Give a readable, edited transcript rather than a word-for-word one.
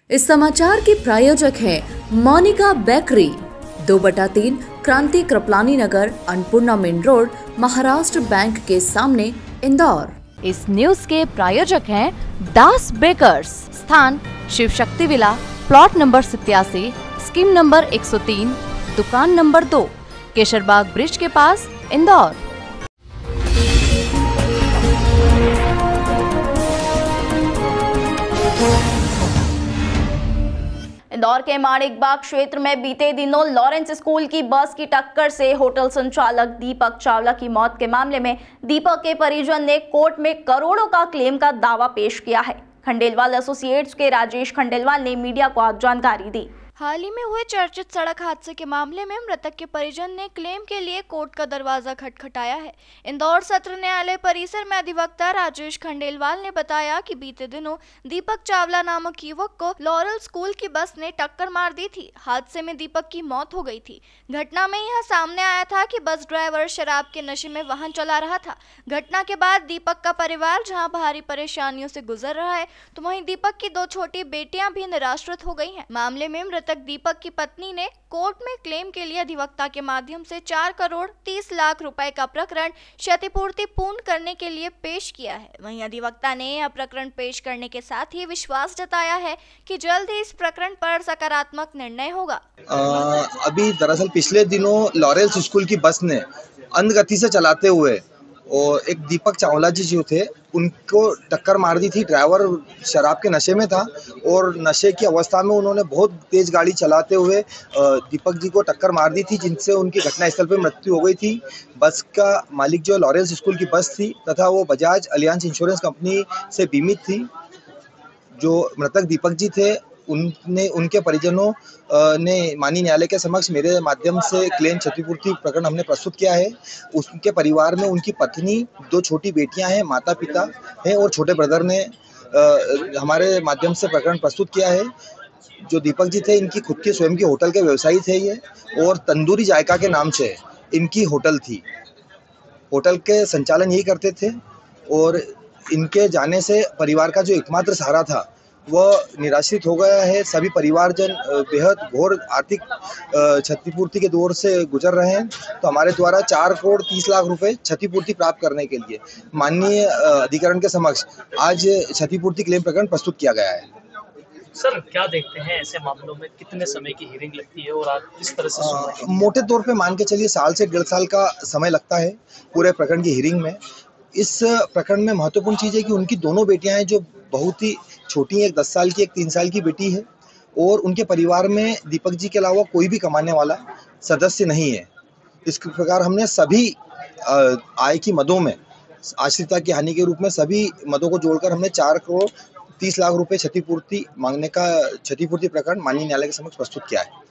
इस समाचार की प्रायोजक है Monika bakery, 2/3 Kranti Kripalani Nagar, Annapurna main road, Maharashtra bank के सामने, इंदौर। इस न्यूज के प्रायोजक हैं दास बेकर्स, स्थान Shiv Shakti villa, plot number 87, scheme number 103, दुकान नंबर 2, केशरबाग ब्रिज के पास, इंदौर। इंदौर के माणिकबाग क्षेत्र में बीते दिनों लॉरेंस स्कूल की बस की टक्कर से होटल संचालक दीपक चावला की मौत के मामले में दीपक के परिजन ने कोर्ट में करोड़ों का क्लेम का दावा पेश किया है। खंडेलवाल एसोसिएट्स के राजेश खंडेलवाल ने मीडिया को आज जानकारी दी। हाल ही में हुए चर्चित सड़क हादसे के मामले में मृतक के परिजन ने क्लेम के लिए कोर्ट का दरवाजा खटखटाया है। इंदौर सत्र न्यायालय परिसर में अधिवक्ता राजेश खंडेलवाल ने बताया कि बीते दिनों दीपक चावला नामक युवक को लॉरेल स्कूल की बस ने टक्कर मार दी थी। हादसे में दीपक की मौत हो गई थी। घटना में यह सामने आया था कि बस ड्राइवर शराब के नशे में वाहन चला रहा था। घटना के बाद दीपक का परिवार जहाँ भारी परेशानियों से गुजर रहा है, तो वहीं दीपक की 2 छोटी बेटियां भी निराश्रित हो गई हैं। मामले में तक दीपक की पत्नी ने कोर्ट में क्लेम के लिए अधिवक्ता के माध्यम से 4 करोड़ 30 लाख रुपए का प्रकरण क्षतिपूर्ति पूर्ण करने के लिए पेश किया है। वहीं अधिवक्ता ने यह प्रकरण पेश करने के साथ ही विश्वास जताया है कि जल्द ही इस प्रकरण पर सकारात्मक निर्णय होगा। अभी दरअसल पिछले दिनों लॉरेंस स्कूल की बस ने अंध गति से चलाते हुए और एक दीपक चावला जी जो थे उनको टक्कर मार दी थी। ड्राइवर शराब के नशे में था और नशे की अवस्था में उन्होंने बहुत तेज गाड़ी चलाते हुए दीपक जी को टक्कर मार दी थी, जिनसे उनकी घटनास्थल पर मृत्यु हो गई थी। बस का मालिक जो लॉरेंस स्कूल की बस थी तथा वो बजाज अलियांस इंश्योरेंस कंपनी से बीमित थी। जो मृतक दीपक जी थे उनके परिजनों ने माननीय न्यायालय के समक्ष मेरे माध्यम से क्लेम क्षतिपूर्ति प्रकरण हमने प्रस्तुत किया है। उनके परिवार में उनकी पत्नी, 2 छोटी बेटियां हैं, माता पिता हैं और छोटे ब्रदर ने हमारे माध्यम से प्रकरण प्रस्तुत किया है। जो दीपक जी थे इनकी खुद की स्वयं की होटल के व्यवसायी थे ये, और तंदूरी जायका के नाम से इनकी होटल थी। होटल के संचालन यही करते थे और इनके जाने से परिवार का जो एकमात्र सहारा था वह निराश्रित हो गया है। सभी परिवारजन बेहद घोर आर्थिक क्षतिपूर्ति के दौर से गुजर रहे हैं। तो हमारे द्वारा 4 करोड़ 30 लाख रुपए क्षतिपूर्ति प्राप्त करने के लिए माननीय अधिकरण के समक्ष आज क्षतिपूर्ति क्लेम प्रकरण प्रस्तुत किया गया है। सर, क्या देखते हैं ऐसे मामलों में कितने समय की हियरिंग लगती है और आप किस तरह से मोटे तौर पे मान के चलिए 1 साल से 1.5 साल का समय लगता है पूरे प्रकरण की हियरिंग में। इस प्रकरण में महत्वपूर्ण चीज़ है कि उनकी दोनों बेटियां हैं जो बहुत ही छोटी हैं, एक 10 साल की, एक 3 साल की बेटी है, और उनके परिवार में दीपक जी के अलावा कोई भी कमाने वाला सदस्य नहीं है। इस प्रकार हमने सभी आय की मदों में आश्रिता की हानि के रूप में सभी मदों को जोड़कर हमने 4 करोड़ 30 लाख रुपए क्षतिपूर्ति मांगने का क्षतिपूर्ति प्रकरण माननीय न्यायालय के समक्ष प्रस्तुत किया है।